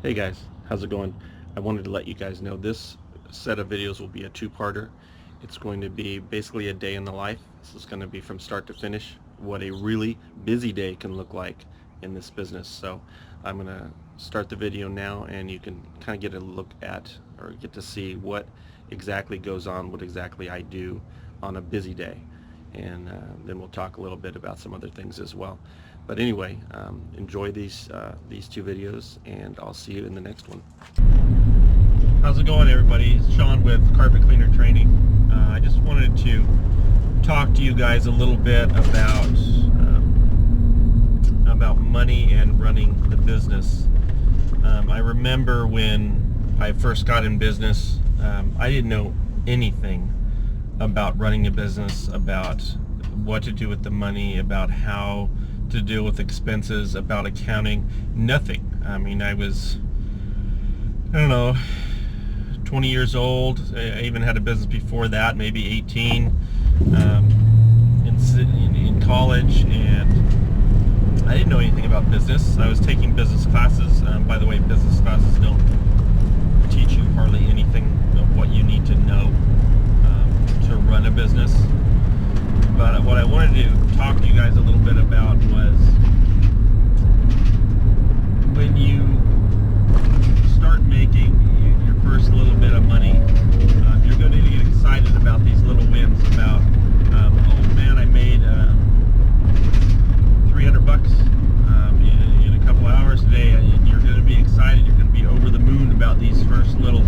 Hey guys, how's it going? I wanted to let you guys know this set of videos will be a two-parter. It's going to be basically a day in the life. This is going to be from start to finish, what a really busy day can look like in this business. So I'm going to start the video now, and you can kind of get a look at or get to see what exactly goes on, what exactly I do on a busy day. And then we'll talk a little bit about some other things as well. But anyway, enjoy these two videos, and I'll see you in the next one. How's it going, everybody? It's Sean with Carpet Cleaner Training. I just wanted to talk to you guys a little bit about money and running the business. I remember when I first got in business, I didn't know anything about running a business, about what to do with the money, about how to deal with expenses, about accounting, nothing. I mean, I was, I don't know, 20 years old. I even had a business before that, maybe 18, in college, and I didn't know anything about business. I was taking business classes. By the way, business classes don't teach you hardly anything of what you need to know to run a business. But what I wanted to talk to you guys a little bit about was when you start making your first little bit of money, you're going to get excited about these little wins, about, oh man, I made 300 bucks in a couple hours today, and you're going to be excited. You're going to be over the moon about these first little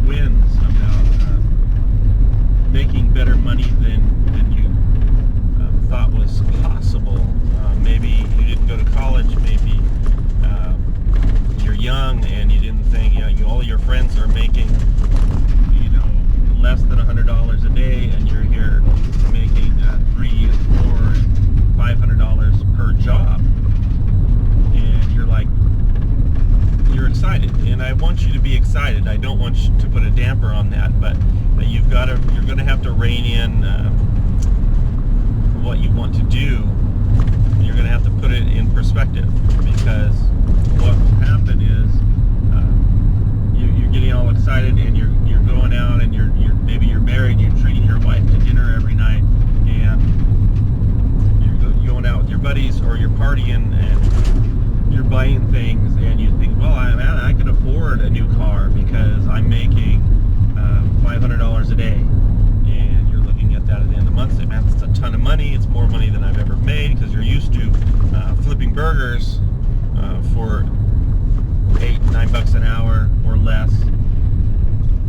wins, about making better money than you thought was possible. Maybe you didn't go to college, maybe you're young and you didn't think, all your friends are making, less than $100 a day, and you're here making $300, $400, $500 per job, and you're excited. And I want you to be excited. I don't want you to put a damper on that, but you're going to have to rein in what you want to do. You're going to have to put it in perspective, because what will happen is you're getting all excited, and you're going out, and maybe you're married, you're treating your wife to dinner every night, and you're going out with your buddies, or you're partying, and you're buying things, and you think, well, I can afford a new car because I'm making $500 a day. And you're looking at that at the end of the month and say, man, that's a ton of money. It's more money than I've ever made, because you're used to flipping burgers for $8-9 an hour or less,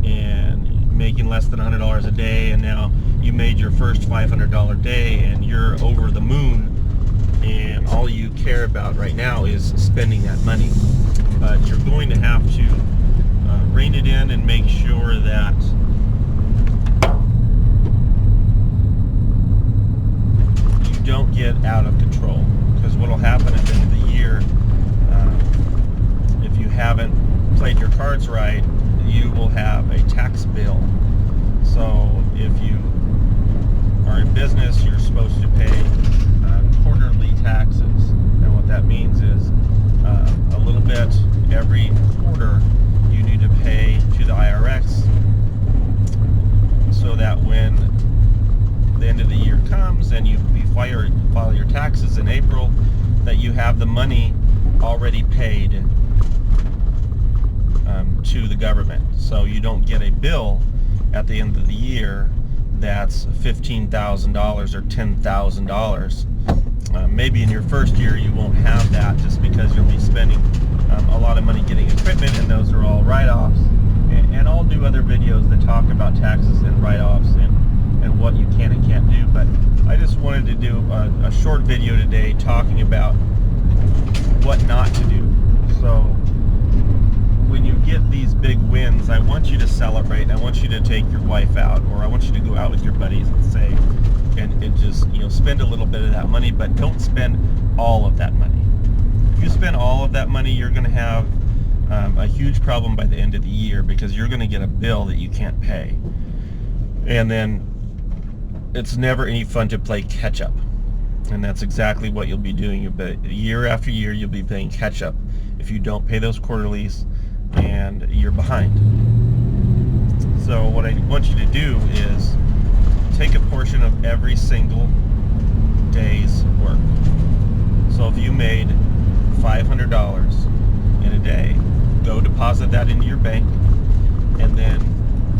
and making less than $100 a day, and now you made your first $500 day, and you're over the moon, and all you care about right now is spending that money. But you're going to have to rein it in and make sure that you don't get out of control. Because what will happen at the end of the year, if you haven't played your cards right, you will have a tax bill. So if you are in business, you're supposed to pay quarterly taxes. And what that means is a little bit every quarter you need to pay to the IRS, so that when the end of the year comes and you file your taxes in April, that you have the money already paid to the government. So you don't get a bill at the end of the year that's $15,000 or $10,000. Maybe in your first year you won't have that, just because you'll be spending a lot of money getting equipment, and those are all write-offs. And I'll do other videos that talk about taxes and write-offs and what you can and can't do. But I just wanted to do a short video today talking about what not to do. So when you get these big wins, I want you to celebrate. I want you to take your wife out, or I want you to go out with your buddies and say, and just spend a little bit of that money, but don't spend all of that money. If you spend all of that money, you're going to have a huge problem by the end of the year, because you're going to get a bill that you can't pay. And then it's never any fun to play catch up. And that's exactly what you'll be doing. Year after year, you'll be playing catch up. if you don't pay those quarterlies and you're behind. So what I want you to do is take a portion of every single day's work. So if you made $500 in a day, go deposit that into your bank, and then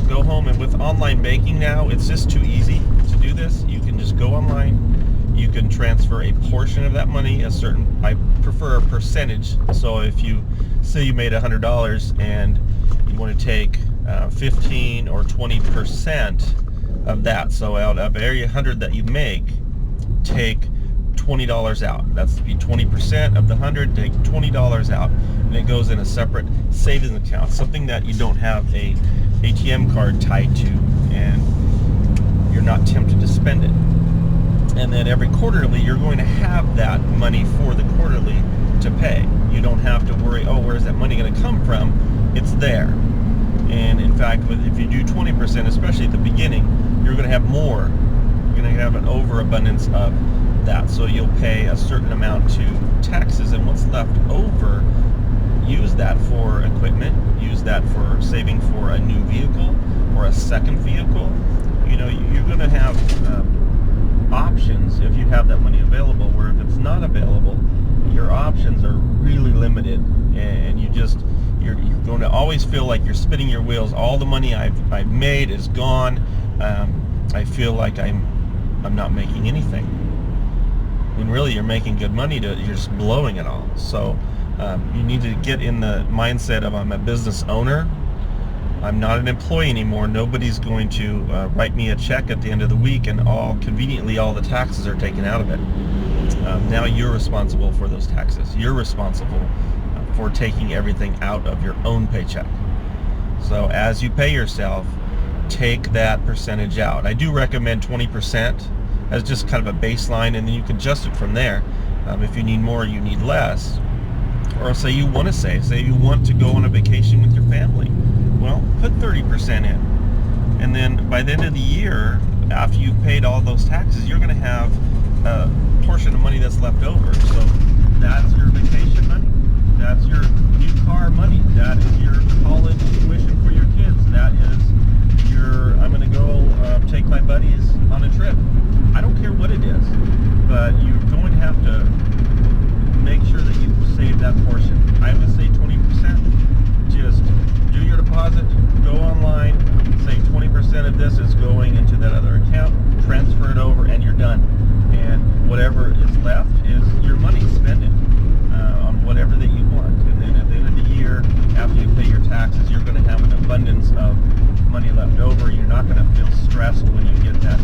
go home. And with online banking now, it's just too easy to do this. You can just go online, you can transfer a portion of that money, I prefer a percentage. So if you say you made $100 and you want to take 15 or 20% of that, so out of every 100 that you make, take $20 out. That's to be 20% of the 100. Take $20 out, and it goes in a separate savings account, something that you don't have a ATM card tied to, and you're not tempted to spend it. And then every quarterly, you're going to have that money for the quarterly to pay. You don't have to worry, oh, where's that money going to come from? It's there. And in fact, if you do 20%, especially at the beginning, you're going to have more. You're going to have an overabundance of that. So you'll pay a certain amount to taxes, and what's left over, use that for equipment, use that for saving for a new vehicle or a second vehicle. You know, you're going to have options if you have that money available, where if it's not available, your options are really limited, and you're going to always feel like you're spinning your wheels. All the money I've made is gone. I feel like I'm not making anything, when really you're making good money. You're just blowing it all. So you need to get in the mindset of, I'm a business owner. I'm not an employee anymore. Nobody's going to write me a check at the end of the week and conveniently all the taxes are taken out of it. Now you're responsible for those taxes. You're responsible for taking everything out of your own paycheck. So as you pay yourself, take that percentage out. I do recommend 20% as just kind of a baseline, and then you can adjust it from there. If you need more, you need less. Or say you want to say you want to go on a vacation with your family. Well, put 30% in. And then by the end of the year, after you've paid all those taxes, you're going to have a portion of money that's left over. So that's your vacation money. That's your new car money. That is your college tuition for your kids. That is I'm going to go take my buddies on a trip. I don't care what it is, but you're going to have to make sure that you save that portion. I would say 20%. Just do your deposit, go online, say 20% of this is going into that other account, transfer it over, and you're done. And whatever is left is your money. Spend it on whatever that you want. And then at the end of the year, after you pay your taxes, you're going to have an abundance of money left over. You're not going to feel stressed when you get that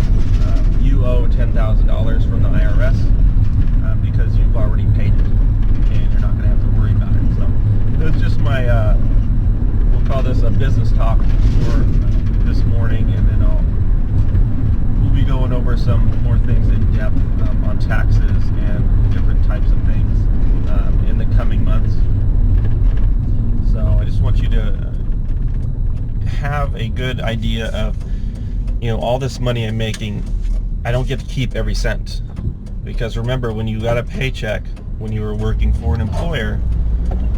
you owe $10,000 from the IRS because you've already paid it, and you're not going to have to worry about it. So that's just my we'll call this a business talk for this morning, and then we'll be going over some more things in depth on taxes and different types of things in the coming months. So I just want you to have a good idea of, all this money I'm making, I don't get to keep every cent. Because remember, when you got a paycheck, when you were working for an employer,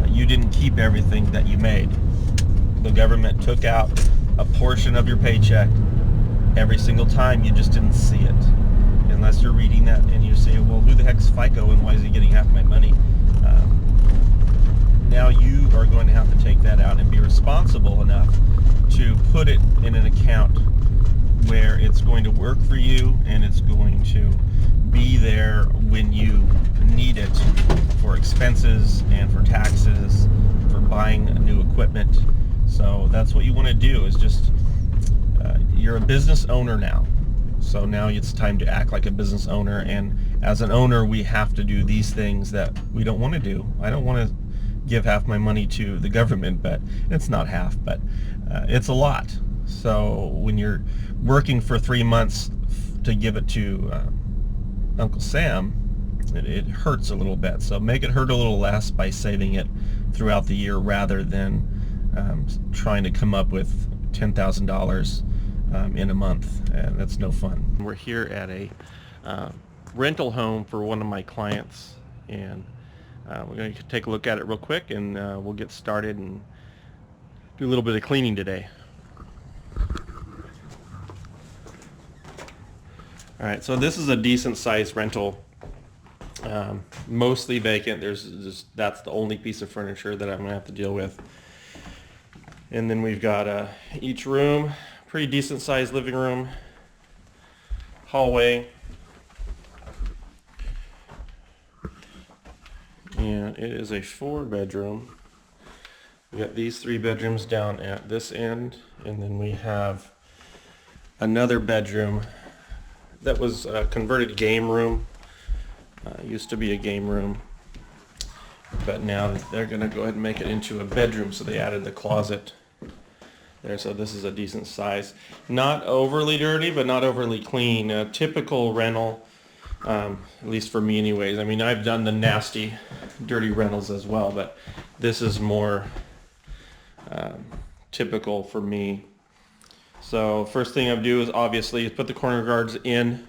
you didn't keep everything that you made. The government took out a portion of your paycheck every single time. You just didn't see it. Unless you're reading that and you say, well, who the heck's FICO and why is he getting half my money? Now you are going to have to take that out and be responsible enough to put it in an account where it's going to work for you, and it's going to be there when you need it for expenses and for taxes, for buying new equipment. So that's what you want to do, is just you're a business owner now. So now it's time to act like a business owner, and as an owner we have to do these things that we don't want to do. I don't want to give half my money to the government, but it's not half, but it's a lot. So when you're working for 3 months to give it to Uncle Sam, it hurts a little bit. So make it hurt a little less by saving it throughout the year, rather than trying to come up with $10,000 in a month. And that's no fun. We're here at a rental home for one of my clients, and We're going to take a look at it real quick, and we'll get started and do a little bit of cleaning today. All right, so this is a decent sized rental, mostly vacant. That's the only piece of furniture that I'm going to have to deal with. And then we've got each room, pretty decent sized living room, hallway, and it is a 4-bedroom. We got these 3 bedrooms down at this end, and then we have another bedroom that was a converted game room. Used to be a game room, but now they're going to go ahead and make it into a bedroom, so they added the closet there. So this is a decent size. Not overly dirty, but not overly clean. A typical rental, at least for me anyways. I mean, I've done the nasty, dirty rentals as well, but this is more typical for me. So first thing I do is obviously put the corner guards in.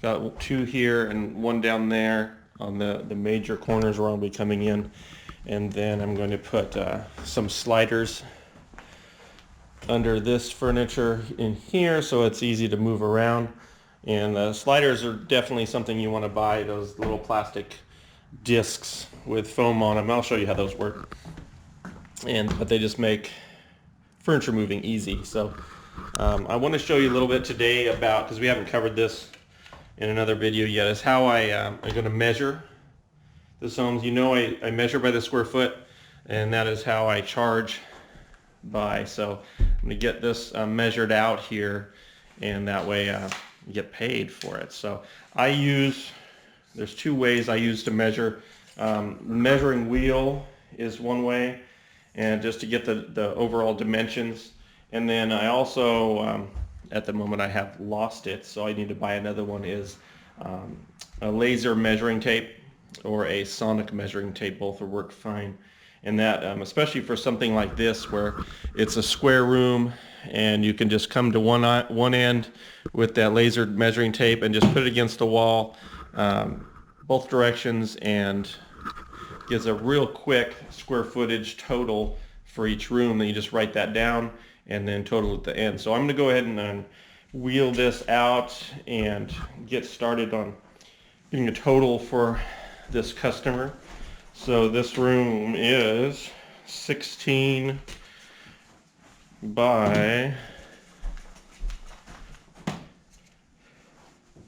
Got 2 here and 1 down there on the major corners where I'll be coming in. And then I'm going to put some sliders under this furniture in here so it's easy to move around. And the sliders are definitely something you want to buy, those little plastic discs with foam on them. I'll show you how those work. But they just make furniture moving easy. So I want to show you a little bit today about, because we haven't covered this in another video yet, is how I'm going to measure this home. You know, I measure by the square foot, and that is how I charge by. So I'm going to get this measured out here, and that way you get paid for it. So there's 2 ways I use to measure. Measuring wheel is one way, and just to get the overall dimensions. And then I also, at the moment I have lost it, so I need to buy another one, is a laser measuring tape or a sonic measuring tape. Both will work fine. And that, especially for something like this where it's a square room and you can just come to one end with that laser measuring tape and just put it against the wall, both directions, and gives a real quick square footage total for each room. Then you just write that down and then total at the end. So I'm going to go ahead and wheel this out and get started on getting a total for this customer. So this room is 16 by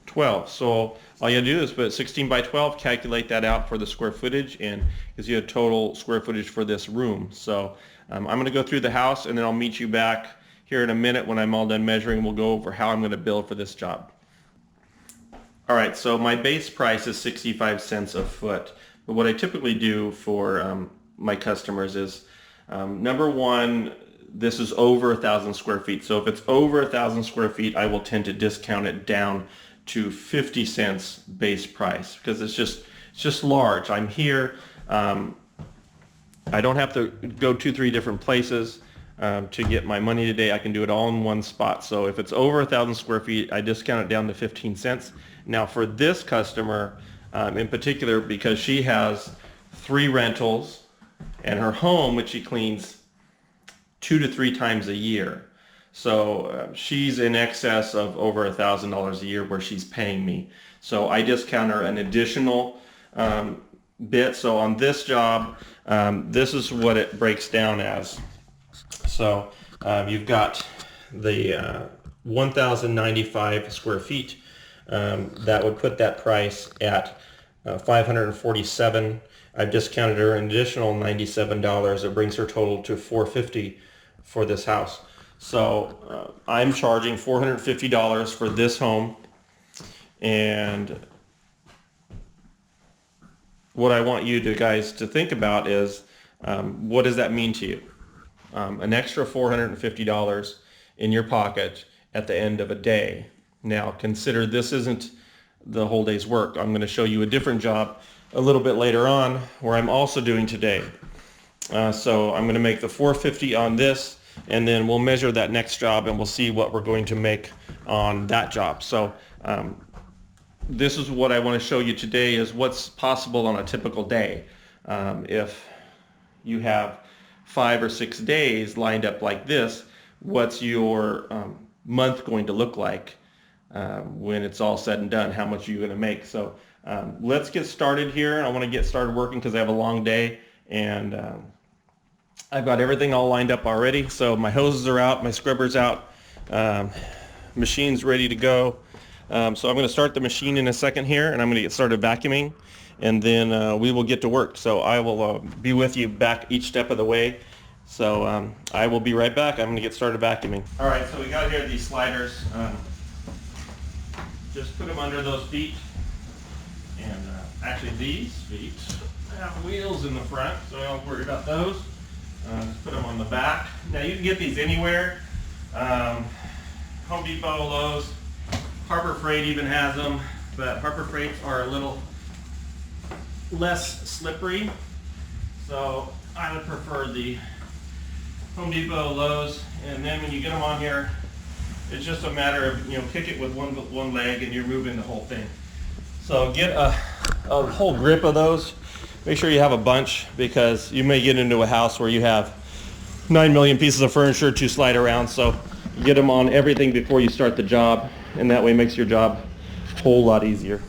12. So all you gotta do is put 16 by 12, calculate that out for the square footage, and gives you a total square footage for this room. So I'm going to go through the house, and then I'll meet you back here in a minute when I'm all done measuring. We'll go over how I'm going to bill for this job. All right, so my base price is 65 cents a foot. But what I typically do for my customers is, number one, this is over 1,000 square feet. So if it's over 1,000 square feet, I will tend to discount it down to 50 cents base price, because it's just large. I'm here. I don't have to go 2-3 different places to get my money today. I can do it all in one spot. So if it's over 1,000 square feet, I discount it down to 15 cents. Now for this customer in particular, because she has 3 rentals and her home, which she cleans 2 to 3 times a year. So she's in excess of over $1,000 a year where she's paying me. So I discount her an additional bit. So on this job, this is what it breaks down as. So you've got the 1,095 square feet. That would put that price at $547. I've discounted her an additional $97. It brings her total to $450 for this house. So I'm charging $450 for this home, and what I want you guys to think about is, what does that mean to you? An extra $450 in your pocket at the end of a day. Now consider this isn't the whole day's work. I'm going to show you a different job a little bit later on where I'm also doing today. So I'm going to make the $450 on this, and then we'll measure that next job and we'll see what we're going to make on that job. So this is what I want to show you today, is what's possible on a typical day. If you have 5 or 6 days lined up like this, what's your month going to look like when it's all said and done? How much are you going to make? So let's get started here. I want to get started working because I have a long day, and I've got everything all lined up already. So my hoses are out, my scrubber's out, machine's ready to go. So I'm going to start the machine in a second here, and I'm going to get started vacuuming, and then we will get to work. So I will be with you back each step of the way. So I will be right back. I'm going to get started vacuuming. All right, so we got here these sliders. Just put them under those feet, and actually these feet have wheels in the front, so I don't worry about those. Just put them on the back. Now you can get these anywhere. Home Depot, Lowe's, Harbor Freight even has them, but Harbor Freights are a little less slippery, so I would prefer the Home Depot, Lowe's. And then when you get them on here, it's just a matter of, kick it with one leg and you're moving the whole thing. So get a whole grip of those. Make sure you have a bunch, because you may get into a house where you have 9 million pieces of furniture to slide around. So get them on everything before you start the job, and that way makes your job a whole lot easier.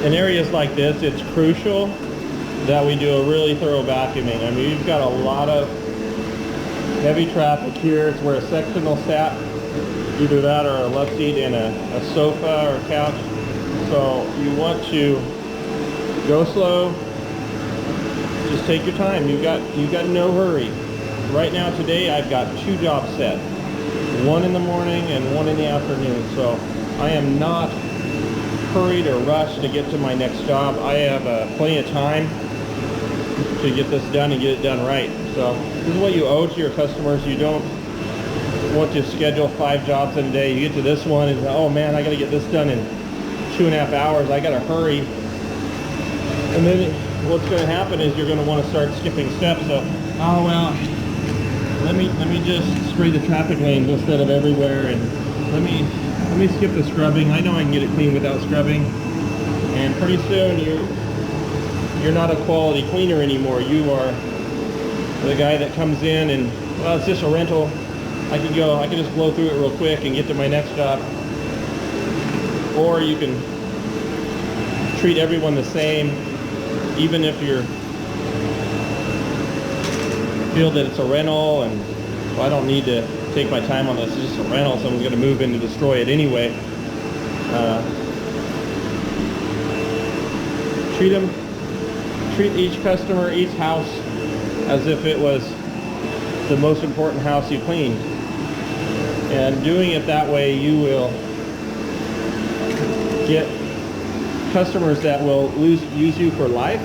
In areas like this, it's crucial that we do a really thorough vacuuming. I mean, you've got a lot of heavy traffic here. It's where a sectional sat, either that or a love seat in a sofa or a couch. So you want to go slow. Just take your time. You've got no hurry. Right now, today, I've got 2 jobs set. One in the morning and one in the afternoon. So I am not hurried or rushed to get to my next job. I have plenty of time to get this done and get it done right. So this is what you owe to your customers. You don't want to schedule 5 jobs in a day. You get to this one and, oh man, I got to get this done in 2.5 hours. I got to hurry. And then what's going to happen is you're going to want to start skipping steps. So, oh well, let me just spray the traffic lanes instead of everywhere, and let me skip the scrubbing. I know I can get it clean without scrubbing. And pretty soon you're not a quality cleaner anymore. You are the guy that comes in and, well, it's just a rental. I can just blow through it real quick and get to my next job. Or you can treat everyone the same, even if you feel that it's a rental and, well, I don't need to take my time on this. It's just a rental. Someone's going to move in to destroy it anyway. Treat each customer, each house, as if it was the most important house you cleaned. And doing it that way, you will get customers that will use you for life.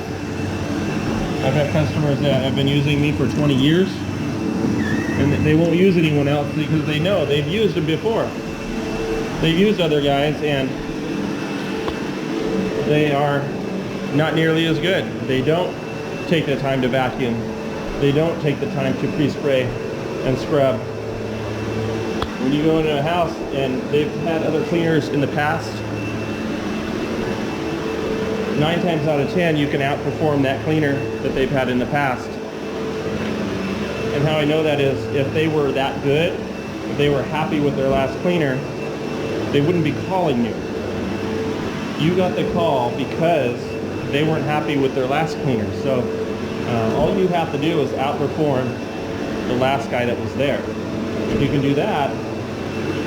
I've had customers that have been using me for 20 years. And they won't use anyone else because they know they've used them before. They've used other guys and they are not nearly as good. They don't take the time to vacuum. They don't take the time to pre-spray and scrub. When you go into a house and they've had other cleaners in the past, 9 times out of 10 you can outperform that cleaner that they've had in the past. And how I know that is, if they were that good, if they were happy with their last cleaner, they wouldn't be calling you. You got the call because they weren't happy with their last cleaner. So all you have to do is outperform the last guy that was there. If you can do that,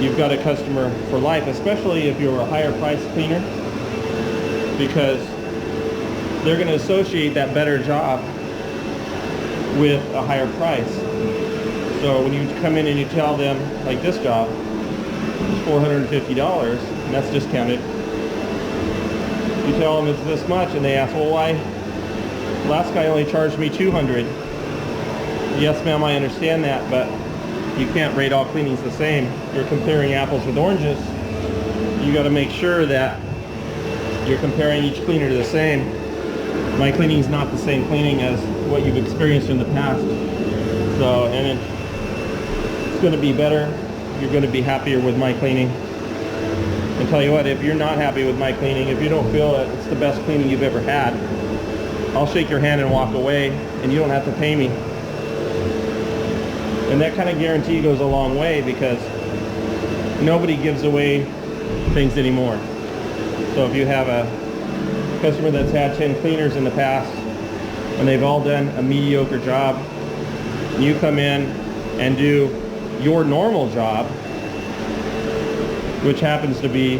you've got a customer for life, especially if you're a higher priced cleaner, because they're going to associate that better job with a higher price. So when you come in and you tell them, like this job is $450, and that's discounted, you tell them it's this much, and they ask, well, why? Last guy only charged me $200. Yes, ma'am, I understand that, but you can't rate all cleanings the same. You're comparing apples with oranges. You got to make sure that you're comparing each cleaner to the same. My cleaning is not the same cleaning as what you've experienced in the past. So, and it's going to be better. You're going to be happier with my cleaning. And tell you what, if you're not happy with my cleaning, if you don't feel that it's the best cleaning you've ever had, I'll shake your hand and walk away, and you don't have to pay me. And that kind of guarantee goes a long way, because nobody gives away things anymore. So if you have a customer that's had 10 cleaners in the past and they've all done a mediocre job, you come in and do your normal job, which happens to be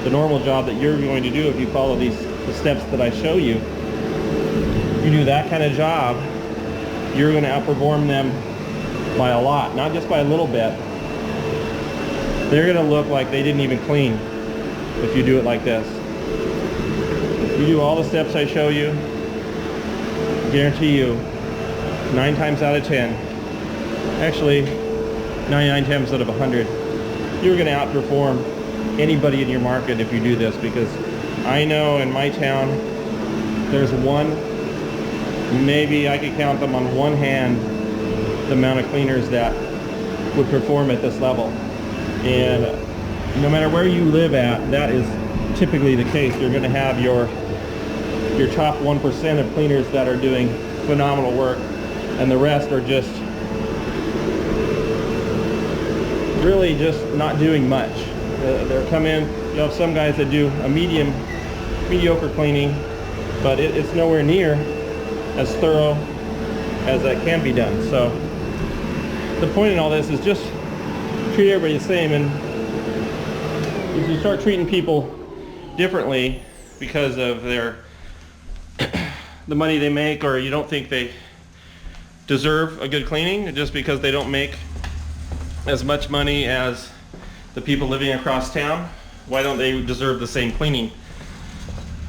the normal job that you're going to do if you follow the steps that I show you. You do that kind of job, you're going to outperform them by a lot, not just by a little bit. They're going to look like they didn't even clean if you do it like this. If you do all the steps I show you, guarantee you 9 times out of 10, actually 99 times out of 100, you're going to outperform anybody in your market if you do this, because I know in my town there's one, maybe I could count them on one hand, the amount of cleaners that would perform at this level. And no matter where you live at, that is typically the case. You're going to have your top 1% of cleaners that are doing phenomenal work, and the rest are just really just not doing much. They're come in, you have some guys that do a mediocre cleaning, but it's nowhere near as thorough as that can be done. So the point in all this is just treat everybody the same, and if you start treating people differently because of the money they make, or you don't think they deserve a good cleaning just because they don't make as much money as the people living across town, why don't they deserve the same cleaning?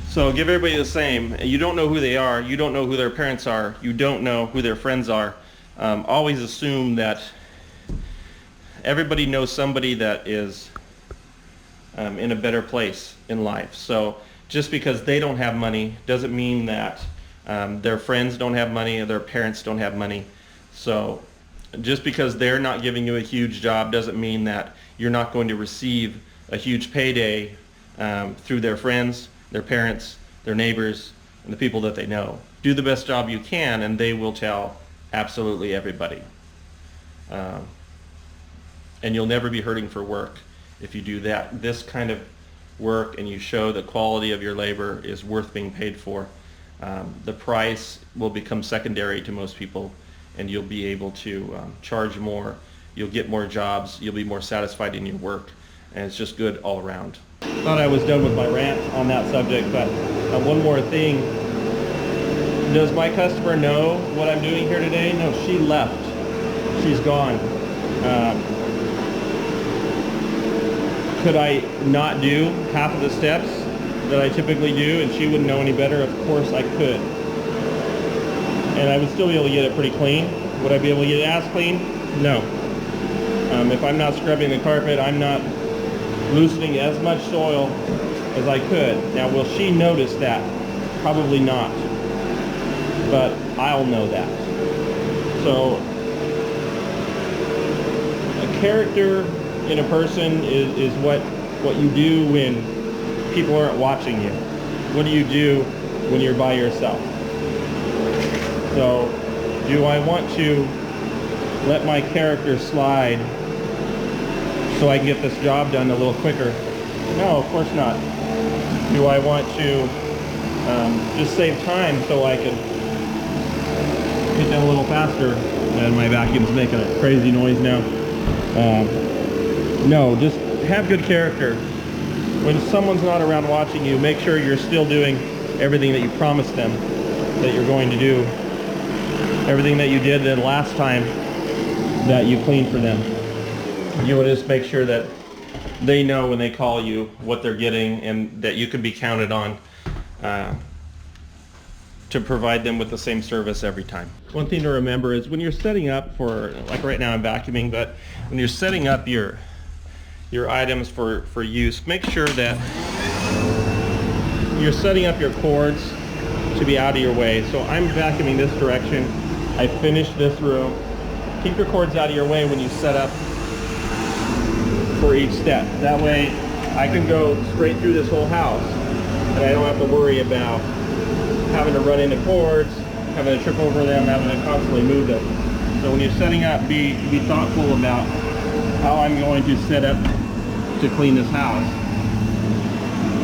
So give everybody the same. You don't know who they are, you don't know who their parents are, you don't know who their friends are. Always assume that everybody knows somebody that is in a better place in life. So just because they don't have money doesn't mean that their friends don't have money or their parents don't have money. So just because they're not giving you a huge job doesn't mean that you're not going to receive a huge payday through their friends, their parents, their neighbors, and the people that they know. Do the best job you can, and they will tell absolutely everybody. And you'll never be hurting for work if you do this kind of work, and you show the quality of your labor is worth being paid for. The price will become secondary to most people, and you'll be able to charge more, you'll get more jobs, you'll be more satisfied in your work, and it's just good all around. Thought I was done with my rant on that subject, but one more thing. Does my customer know what I'm doing here today? No, she left. She's gone. Could I not do half of the steps that I typically do and she wouldn't know any better? Of course I could. And I would still be able to get it pretty clean. Would I be able to get it as clean? No. If I'm not scrubbing the carpet, I'm not loosening as much soil as I could. Now, will she notice that? Probably not. But I'll know that. So, a character in a person is what you do when people aren't watching you. What do you do when you're by yourself? So, do I want to let my character slide so I can get this job done a little quicker? No, of course not. Do I want to just save time so I can get done a little faster? And my vacuum's making a crazy noise now. No, just have good character. When someone's not around watching you, make sure you're still doing everything that you promised them that you're going to do. Everything that you did the last time that you cleaned for them. You will just make sure that they know when they call you what they're getting, and that you can be counted on. to provide them with the same service every time. One thing to remember is when you're setting up for, like right now I'm vacuuming, but when you're setting up your items for use, make sure that you're setting up your cords to be out of your way. So I'm vacuuming this direction. I finished this room. Keep your cords out of your way when you set up for each step. That way I can go straight through this whole house and I don't have to worry about having to run into cords, having to trip over them, having to constantly move them. So when you're setting up, be thoughtful about how I'm going to set up to clean this house.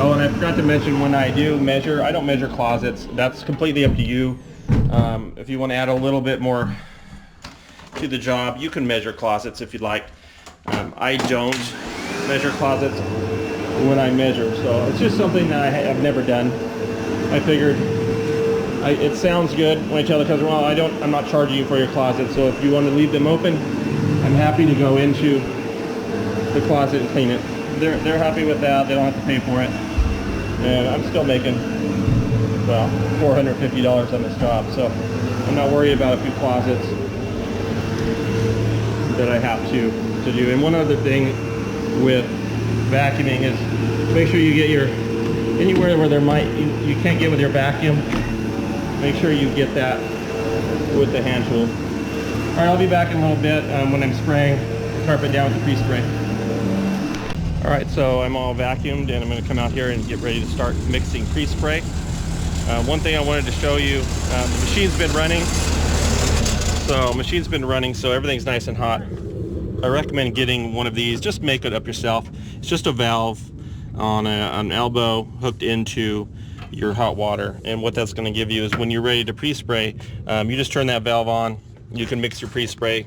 Oh, and I forgot to mention, when I do measure, I don't measure closets. That's completely up to you. If you want to add a little bit more to the job, you can measure closets if you'd like. I don't measure closets when I measure, so it's just something that I've never done. I figured it sounds good when I tell the customer, well, I'm not charging you for your closet, so if you want to leave them open, I'm happy to go into the closet and clean it. They're happy with that. They don't have to pay for it, and I'm still making, well, $450 on this job, so I'm not worried about a few closets that I have to do. And one other thing with vacuuming is make sure you get anywhere where you can't get with your vacuum, make sure you get that with the hand tool. All right, I'll be back in a little bit when I'm spraying the carpet down with the pre-spray. All right, so I'm all vacuumed and I'm going to come out here and get ready to start mixing pre-spray. One thing I wanted to show you, the machine's been running, so everything's nice and hot. I recommend getting one of these. Just make it up yourself. It's just a valve on an elbow hooked into your hot water, and what that's going to give you is when you're ready to pre-spray, you just turn that valve on. You can mix your pre-spray.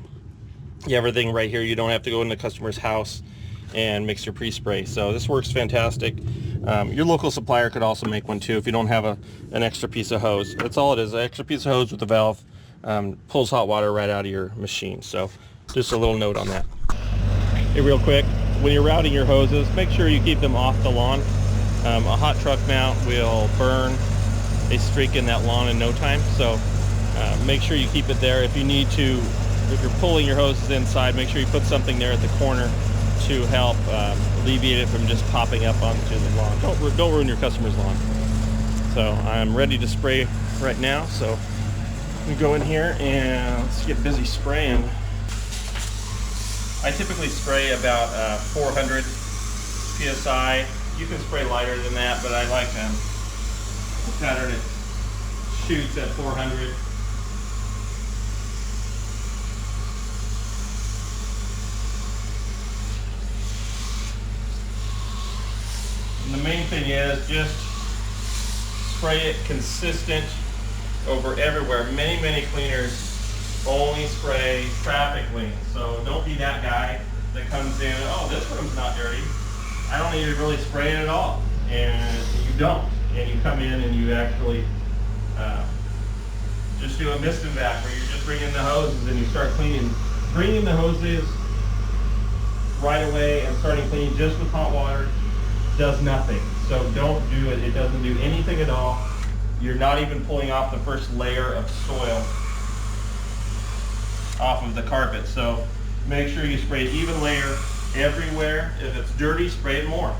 You have everything right here. You don't have to go in the customer's house and mix your pre-spray. So this works fantastic. Your local supplier could also make one too if you don't have an extra piece of hose. That's all it is, an extra piece of hose with a valve. Pulls hot water right out of your machine. So just a little note on that. Hey, real quick, when you're routing your hoses, make sure you keep them off the lawn. A hot truck mount will burn a streak in that lawn in no time, so make sure you keep it there. If you're pulling your hoses inside, make sure you put something there at the corner to help alleviate it from just popping up onto the lawn. Don't ruin your customer's lawn. So I'm ready to spray right now, so we go in here and let's get busy spraying. I typically spray about 400 psi. You can spray lighter than that, but I like the pattern it shoots at 400. And the main thing is just spray it consistent over everywhere. Many cleaners only spray traffic lanes, so don't be that guy that comes in, oh, this room's not dirty, I don't need to really spray it at all, and you don't, and you come in and you actually just do a mist and vac where you're just bringing the hoses and you start cleaning. Bringing the hoses right away and starting cleaning just with hot water does nothing, so don't do it. It doesn't do anything at all. You're not even pulling off the first layer of soil off of the carpet. So make sure you spray even layer everywhere. If it's dirty, spray it more.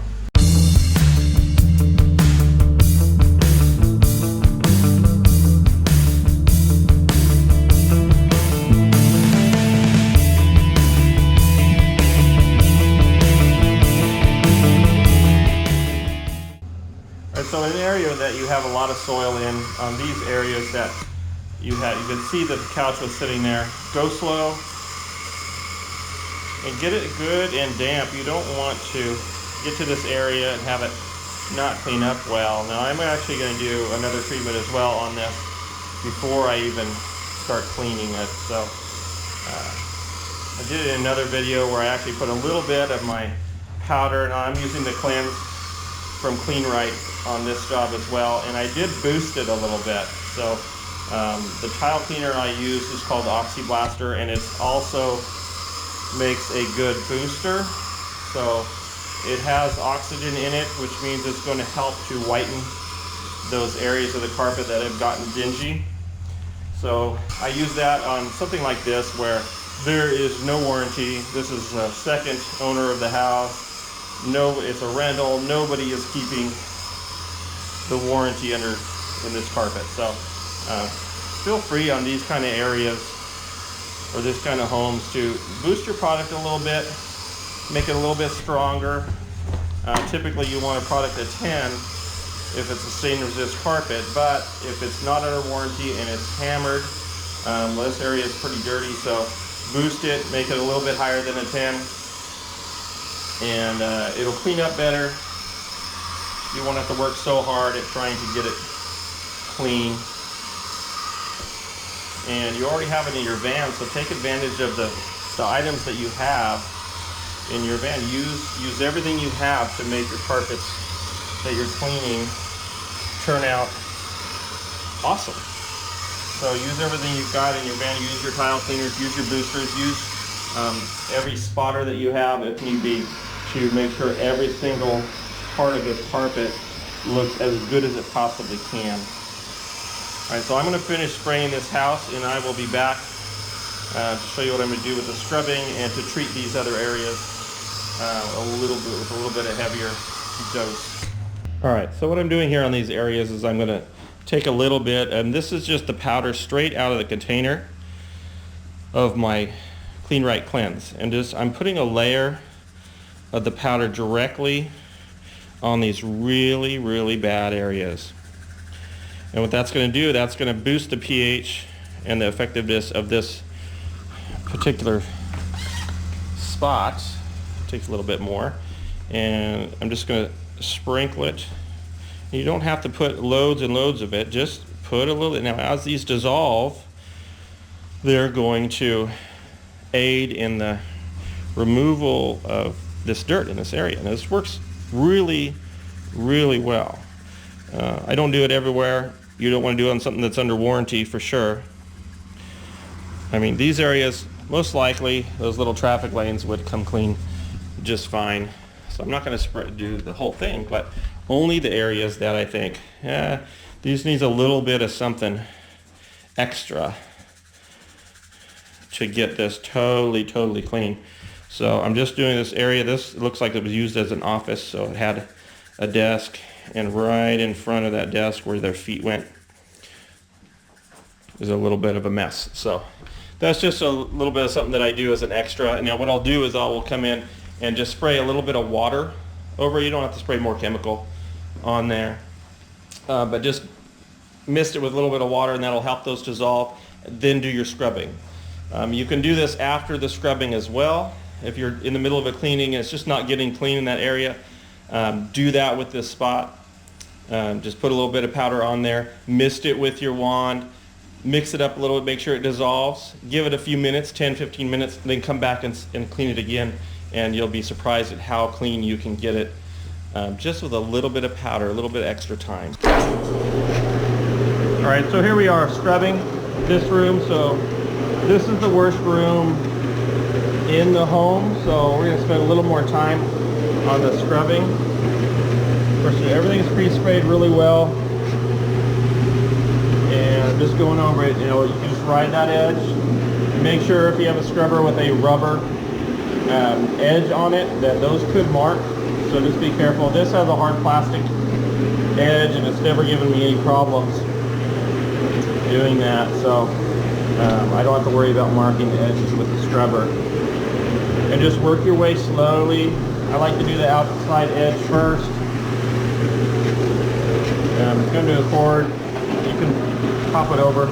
Alright, so in an area that you have a lot of soil in, on these areas that you can see that the couch was sitting there, go slow and get it good and damp. You don't want to get to this area and have it not clean up well. Now I'm actually going to do another treatment as well on this before I even start cleaning it. So I did it in another video where I actually put a little bit of my powder, and I'm using the cleanse from Clean Right on this job as well, and I did boost it a little bit. So the tile cleaner I use is called Oxy Blaster, and it also makes a good booster. So it has oxygen in it, which means it's going to help to whiten those areas of the carpet that have gotten dingy. So I use that on something like this where there is no warranty. This is a second owner of the house. No, it's a rental. Nobody is keeping the warranty in this carpet. So feel free on these kind of areas or this kind of homes to boost your product a little bit, make it a little bit stronger. Typically you want a product of 10 if it's a stain resist carpet, but if it's not under warranty and it's hammered, well, this area is pretty dirty, so boost it, make it a little bit higher than a 10, and it'll clean up better. You won't have to work so hard at trying to get it clean. And you already have it in your van, so take advantage of the items that you have in your van. Use everything you have to make your carpets that you're cleaning turn out awesome. So use everything you've got in your van. Use your tile cleaners, use your boosters, use every spotter that you have if need be to make sure every single part of this carpet looks as good as it possibly can. All right, so I'm going to finish spraying this house and I will be back to show you what I'm going to do with the scrubbing and to treat these other areas a little bit with a little bit of heavier dose. All right, so what I'm doing here on these areas is I'm going to take a little bit, and this is just the powder straight out of the container of my Clean Right Cleanse, and just I'm putting a layer of the powder directly on these really, really bad areas. And what that's going to do, that's going to boost the pH and the effectiveness of this particular spot. It takes a little bit more, and I'm just going to sprinkle it. You don't have to put loads and loads of it, just put a little. Now as these dissolve, they're going to aid in the removal of this dirt in this area. And this works really, really well. I don't do it everywhere. You don't want to do it on something that's under warranty for sure. I mean, these areas, most likely those little traffic lanes would come clean just fine. So I'm not going to do the whole thing, but only the areas that I think, these needs a little bit of something extra to get this totally, totally clean. So I'm just doing this area. This looks like it was used as an office, so it had a desk, and right in front of that desk where their feet went is a little bit of a mess. So that's just a little bit of something that I do as an extra. And now what I'll do is I will come in and just spray a little bit of water over. You don't have to spray more chemical on there, but just mist it with a little bit of water, and that'll help those dissolve. Then do your scrubbing. You can do this after the scrubbing as well. If you're in the middle of a cleaning and it's just not getting clean in that area, do that with this spot. Just put a little bit of powder on there, mist it with your wand, mix it up a little bit, make sure it dissolves, give it a few minutes, 10-15 minutes, then come back and clean it again, and you'll be surprised at how clean you can get it just with a little bit of powder, a little bit extra time. All right, so here we are scrubbing this room. So this is the worst room in the home, so we're going to spend a little more time on the scrubbing. First, everything's pre-sprayed really well, and just going over it, you know, you can just ride that edge. Make sure if you have a scrubber with a rubber edge on it, that those could mark, so just be careful. This has a hard plastic edge, and it's never given me any problems doing that, so I don't have to worry about marking the edges with the scrubber. And just work your way slowly. I like to do the outside edge first. It's going to do a cord. You can pop it over.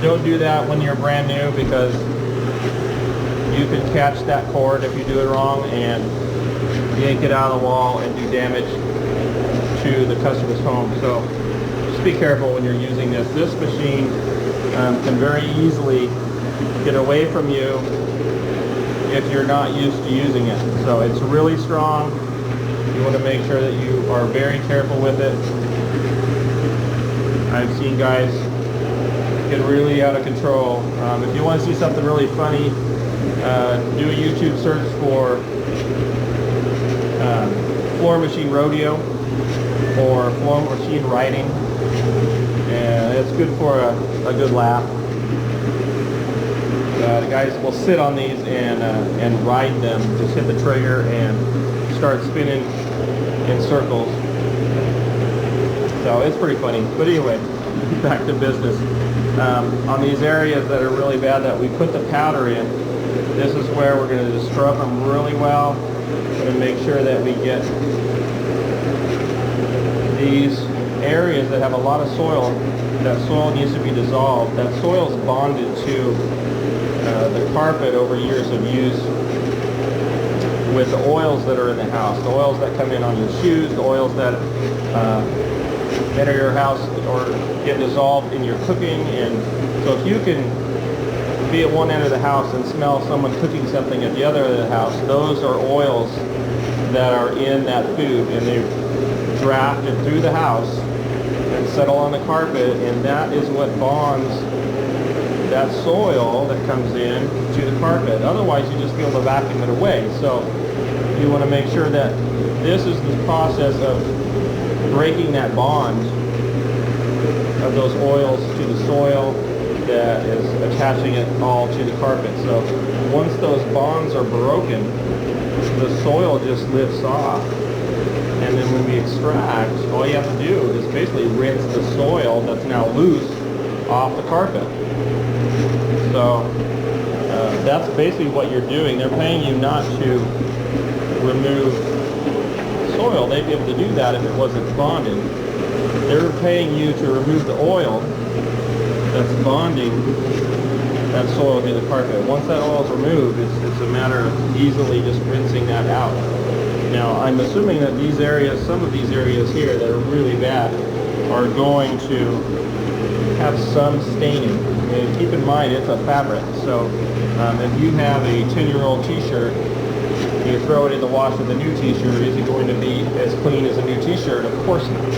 Don't do that when you're brand new, because you can catch that cord if you do it wrong and yank it out of the wall and do damage to the customer's home. So just be careful when you're using this. This machine can very easily get away from you if you're not used to using it. So it's really strong. You want to make sure that you are very careful with it. I've seen guys get really out of control. If you want to see something really funny, do a YouTube search for floor machine rodeo or floor machine riding. and it's good for a good laugh. The guys will sit on these and ride them. Just hit the trigger and start spinning in circles. So it's pretty funny. But anyway, back to business. On these areas that are really bad that we put the powder in, this is where we're going to just scrub them really well and make sure that we get these areas that have a lot of soil. That soil needs to be dissolved. That soil is bonded to the carpet over years of use with the oils that are in the house, the oils that come in on your shoes, the oils that enter your house or get dissolved in your cooking. And so if you can be at one end of the house and smell someone cooking something at the other end of the house, those are oils that are in that food, and they drafted through the house and settle on the carpet, and that is what bonds that soil that comes in to the carpet. Otherwise you just be able to vacuum it away. So you want to make sure that this is the process of breaking that bond of those oils to the soil that is attaching it all to the carpet. So once those bonds are broken, the soil just lifts off. And then when we extract, all you have to do is basically rinse the soil that's now loose off the carpet. So that's basically what you're doing. They're paying you not to remove soil. They'd be able to do that if it wasn't bonded. They're paying you to remove the oil that's bonding that soil to the carpet. Once that oil is removed, it's a matter of easily just rinsing that out. Now, I'm assuming that these areas, some of these areas here that are really bad, are going to have some staining. And keep in mind, it's a fabric. So if you have a 10-year-old t-shirt, you throw it in the wash with a new t-shirt, is it going to be as clean as a new t-shirt? Of course not.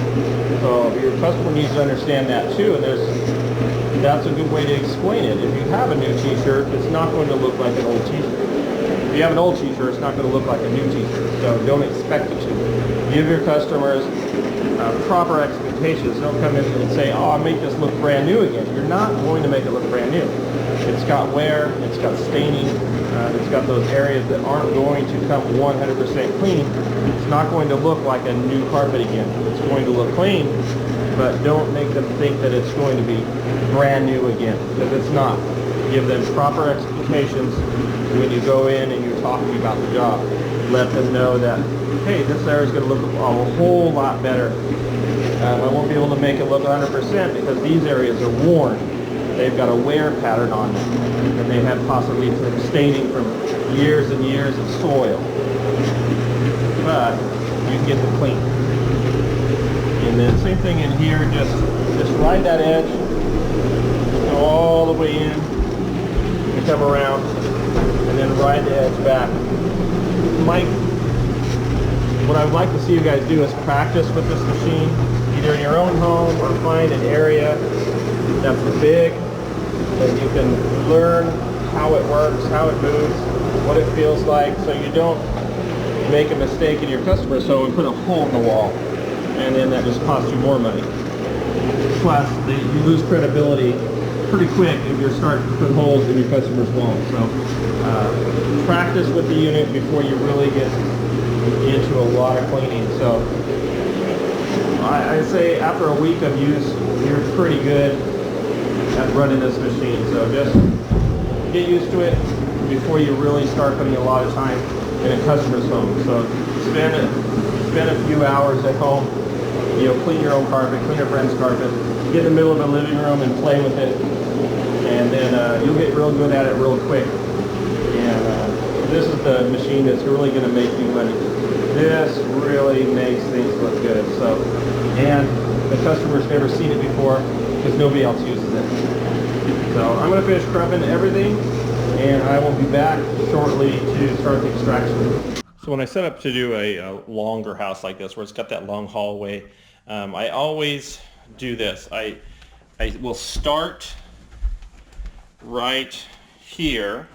So your customer needs to understand that too, and that's a good way to explain it. If you have a new t-shirt, it's not going to look like an old t-shirt. If you have an old t-shirt, it's not going to look like a new t-shirt. So don't expect it to. Give your customers proper expectations. Don't come in and say, oh, I make this look brand new again. You're not going to make it look brand new. It's got wear, it's got staining, it's got those areas that aren't going to come 100% clean. It's not going to look like a new carpet again. It's going to look clean, but don't make them think that it's going to be brand new again, because it's not. Give them proper expectations when you go in and you're talking about the job. Let them know that, hey, this area is going to look a whole lot better. I won't be able to make it look 100% because these areas are worn. They've got a wear pattern on them, and they have possibly some staining from years and years of soil. But you can get them clean. And then same thing in here, just ride that edge, go all the way in, and come around, and then ride the edge back. What I would like to see you guys do is practice with this machine, either in your own home or find an area that's big that you can learn how it works, how it moves, what it feels like, so you don't make a mistake in your customer. So we put a hole in the wall, and then that just costs you more money. Plus, you lose credibility pretty quick if you're starting to put holes in your customer's wall. So practice with the unit before you really get into a lot of cleaning. So I'd say after a week of use, you're pretty good at running this machine. So just get used to it before you really start putting a lot of time in a customer's home. So spend a few hours at home, clean your own carpet, clean your friend's carpet, get in the middle of the living room and play with it, and then you'll get real good at it real quick. And this is the machine that's really going to make you money. This really makes things look good. So, and the customer's never seen it before because nobody else uses it. So I'm going to finish scrubbing everything, and I will be back shortly to start the extraction. So when I set up to do a longer house like this, where it's got that long hallway, I always do this. I will start right here,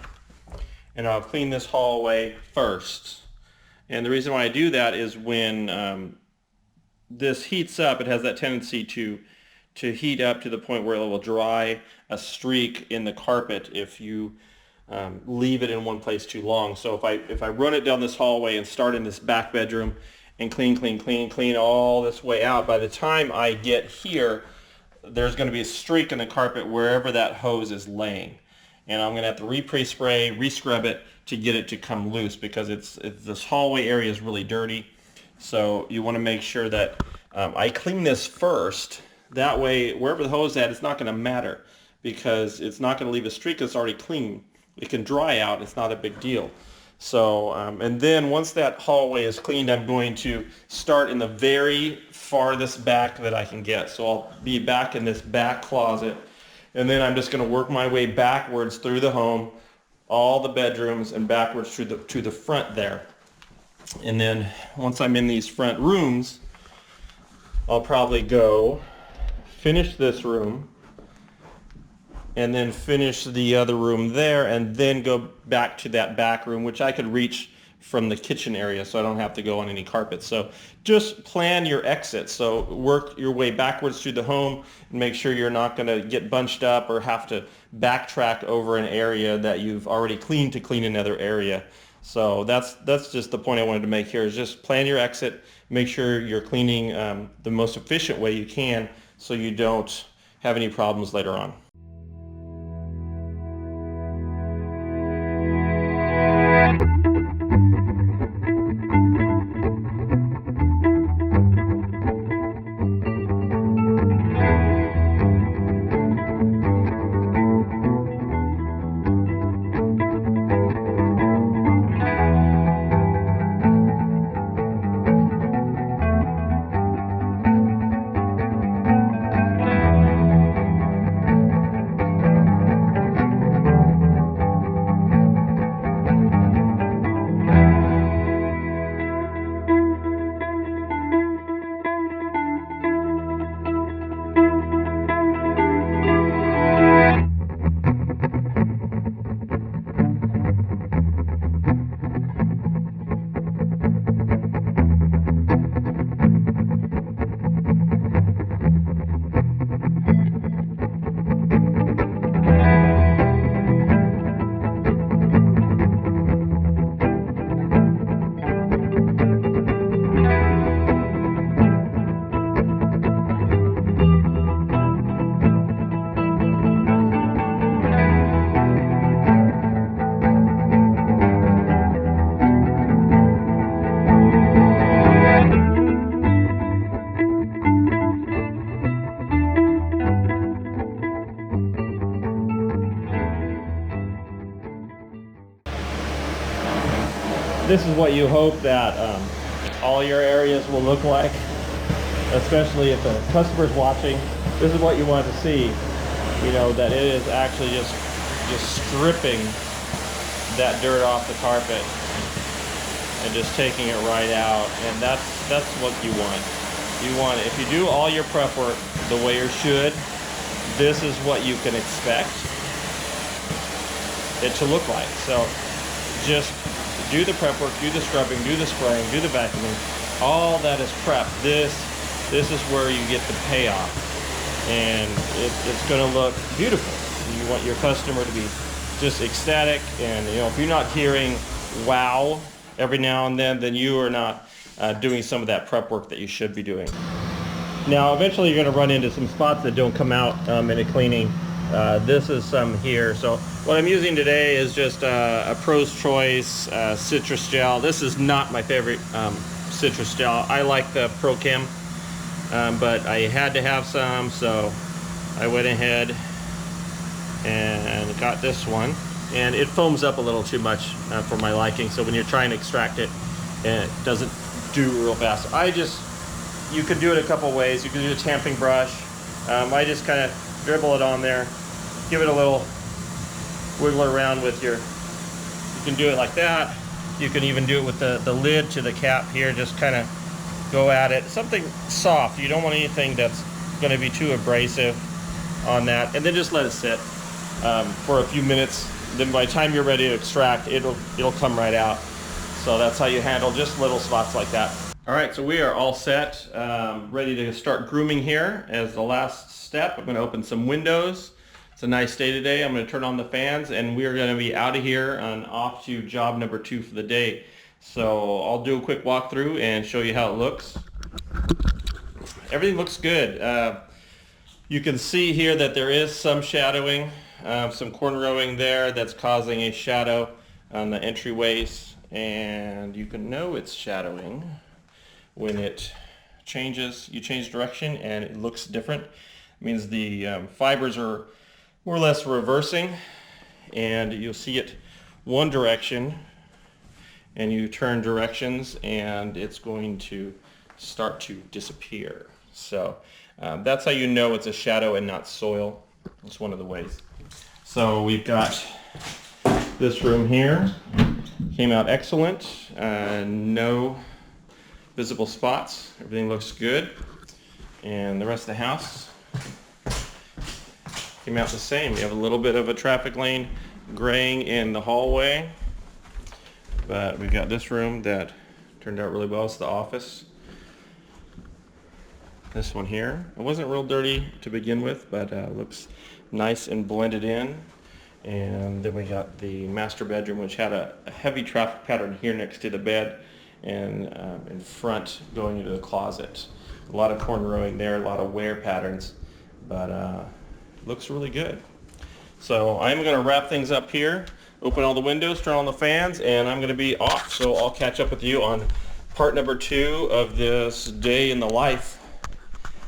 and I'll clean this hallway first. And the reason why I do that is when this heats up, it has that tendency to to heat up to the point where it will dry a streak in the carpet if you leave it in one place too long. So if I run it down this hallway and start in this back bedroom and clean all this way out, by the time I get here, there's going to be a streak in the carpet wherever that hose is laying. And I'm going to have to re-spray, re-scrub it to get it to come loose, because this hallway area is really dirty. So you want to make sure that I clean this first. That way, wherever the hose is at, it's not going to matter, because it's not going to leave a streak that's already clean. It can dry out. It's not a big deal. So, and then once that hallway is cleaned, I'm going to start in the very farthest back that I can get. So I'll be back in this back closet, and then I'm just going to work my way backwards through the home, all the bedrooms, and backwards to the front there. And then once I'm in these front rooms, I'll probably go finish this room, and then finish the other room there, and then go back to that back room, which I could reach from the kitchen area, so I don't have to go on any carpet. So just plan your exit. So work your way backwards through the home and make sure you're not going to get bunched up or have to backtrack over an area that you've already cleaned to clean another area. So that's just the point I wanted to make here, is just plan your exit, make sure you're cleaning the most efficient way you can so you don't have any problems later on. This is what you hope that all your areas will look like, especially if a customer's watching. This is what you want to see, you know, that it is actually just stripping that dirt off the carpet and just taking it right out. And that's what you want. You want, if you do all your prep work the way you should, this is what you can expect it to look like. So just do the prep work, do the scrubbing, do the spraying, do the vacuuming. All that is prep. This is where you get the payoff, and it's going to look beautiful. You want your customer to be just ecstatic, and you know, if you're not hearing wow every now and then you are not doing some of that prep work that you should be doing. Now eventually you're going to run into some spots that don't come out in a cleaning. This is some here. So what I'm using today is just a Pro's Choice citrus gel. This is not my favorite citrus gel. I like the Pro Chem, but I had to have some, so I went ahead and got this one. And it foams up a little too much for my liking, so when you're trying to extract it, it doesn't do real fast. You could do it a couple ways. You could do a tamping brush. I just kind of dribble it on there, give it a little wiggle around with your, you can do it like that. You can even do it with the lid to the cap here, just kind of go at it. Something soft. You don't want anything that's going to be too abrasive on that. And then just let it sit for a few minutes. Then by the time you're ready to extract, it'll come right out. So that's how you handle just little spots like that. All right, so we are all set, ready to start grooming here. As the last step, I'm going to open some windows. It's a nice day today. I'm going to turn on the fans, and we are going to be out of here and off to job number 2 for the day. So I'll do a quick walkthrough and show you how it looks. Everything looks good. You can see here that there is some shadowing, some cornrowing there that's causing a shadow on the entryways, and you can know it's shadowing when it changes. You change direction and it looks different. It means the fibers are more or less reversing, and you'll see it one direction and you turn directions and it's going to start to disappear. So that's how you know it's a shadow and not soil. It's one of the ways. So we've got this room here. Came out excellent. No visible spots. Everything looks good. And the rest of the house came out the same. We have a little bit of a traffic lane graying in the hallway, but we've got this room that turned out really well. It's the office. This one here, it wasn't real dirty to begin with, but looks nice and blended in. And then we got the master bedroom, which had a heavy traffic pattern here next to the bed, and in front going into the closet. A lot of cornrowing there, a lot of wear patterns, but looks really good. So I'm going to wrap things up here, open all the windows, turn on the fans, and I'm going to be off. So I'll catch up with you on part number 2 of this day in the life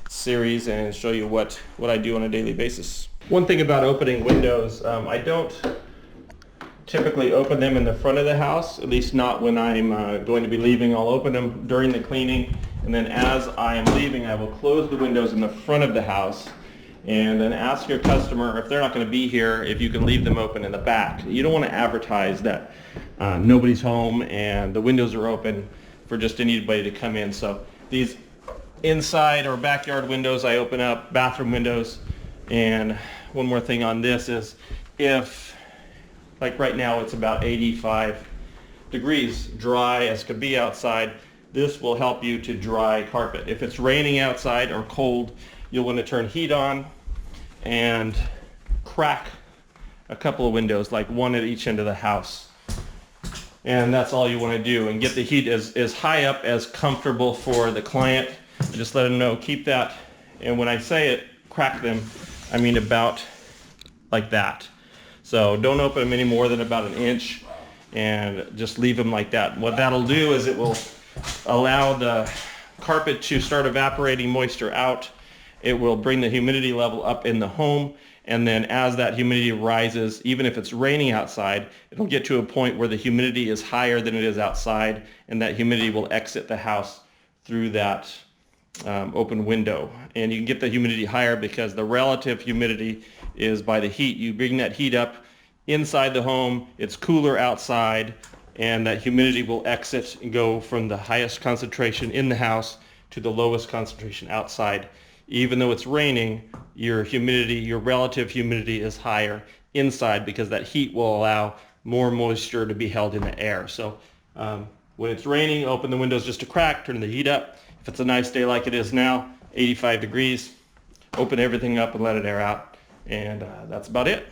series and show you what I do on a daily basis. One thing about opening windows, I don't typically open them in the front of the house, at least not when I'm going to be leaving. I'll open them during the cleaning, and then as I am leaving, I will close the windows in the front of the house, and then ask your customer, if they're not going to be here, if you can leave them open in the back. You don't want to advertise that nobody's home and the windows are open for just anybody to come in. So these inside or backyard windows I open up, bathroom windows. And one more thing on this is, if, like right now it's about 85 degrees, dry as could be outside, this will help you to dry carpet. If it's raining outside or cold, you'll want to turn heat on and crack a couple of windows, like one at each end of the house. And that's all you want to do, and get the heat as high up as comfortable for the client. Just let them know, keep that, and when I say it, crack them, I mean about like that. So don't open them any more than about an inch, and just leave them like that. What that'll do is it will allow the carpet to start evaporating moisture out. It will bring the humidity level up in the home, and then as that humidity rises, even if it's raining outside, it'll get to a point where the humidity is higher than it is outside, and that humidity will exit the house through that open window. And you can get the humidity higher because the relative humidity is by the heat. You bring that heat up inside the home, it's cooler outside, and that humidity will exit and go from the highest concentration in the house to the lowest concentration outside. Even though it's raining, your humidity, your relative humidity is higher inside because that heat will allow more moisture to be held in the air. So when it's raining, open the windows just a crack, turn the heat up. If it's a nice day like it is now, 85 degrees, open everything up and let it air out. And that's about it.